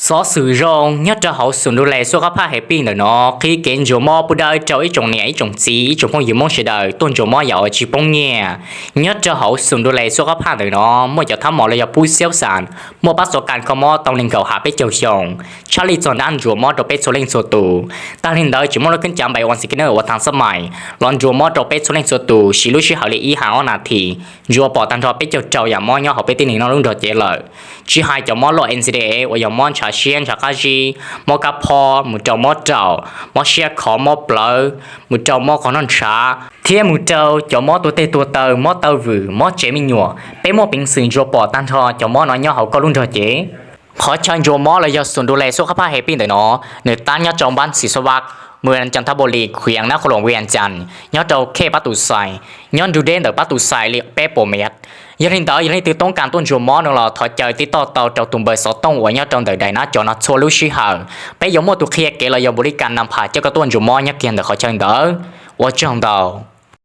ซอสื่อรงnhất cho hậu sủngดูแลสุขภาพให้ปีนเนาะkhi kiến chỗ mò bữa đời cho ý trồng nhẹ ý trồng xí trồng phong dự mong sẽ đời tuân chỗ mò giàu chỉ bông nhẹ nhất cho hậu sủngดูแลสุขภาพเนาะเมื่อจะทำหมอเลยจะพูดเสียวสารเมื่อประสบการณ์เขามอต้องเล่นเขาหาไปเจียวชงชาลีจอนด้านจัวมอตัวเป็ดโซเล่งโซตูตั้งเล่นเดอจุมอเราขึ้นจำใบวันสิกินเนอร์ว่าทางสมัยลอนจัวมอตัวเป็ดโซเล่งโซตูชิลุชิเขาเลยอีหาอนาทีจัวปอตันทอเป็ดเจียวเจ้าอย่างมอย่อเขาเป็ดตีหนึ่งน้องรุ่งโดดเจเลยชีหายจะมอหล่อ NCDA ว่าอย่างมอชาเชียนชาคาจีมอกระพอมุเจ้ามอเจ้ามอเชียขอมอเปล่ามุเจ้ามอขอนอนช้าเทียมุเจ้าจะมอตัวเตตัวเตอมอเตอร์วือมอเจมิญัวเป็นมอปิงสิงจัวปอตันทอจะมอน้อยย่อเขาก็รุ่งโดดเจขอเชิญโยมอเลยยส่วนดูแลสุขภาพให้ปีนเนาะเนื้อตั้งยอดจอมบ้านศรีสวัสดิ์เมืองจันทบุรีเขียงนครหลวงเวียงจันทร์ยอดเจ้าเคประตูใส่ย้อนดูเด่นเดอประตูใส่เรียกเป๊ะโปเมตยันหินเดอยันหินตื่นต้องการต้นโยมอนึงเราถอยเจอที่ต่อเตาเจ้าตุ่มเบอร์สอต้องหัวยอดจงเดอใดนะจอนัดโซลูชิฮาไปยมอตุเคลียเกลยบริการนำผ่าเจ้ากระต้นโยมอยักเกียนเดอขอเชิญเดอว่าจังเดอ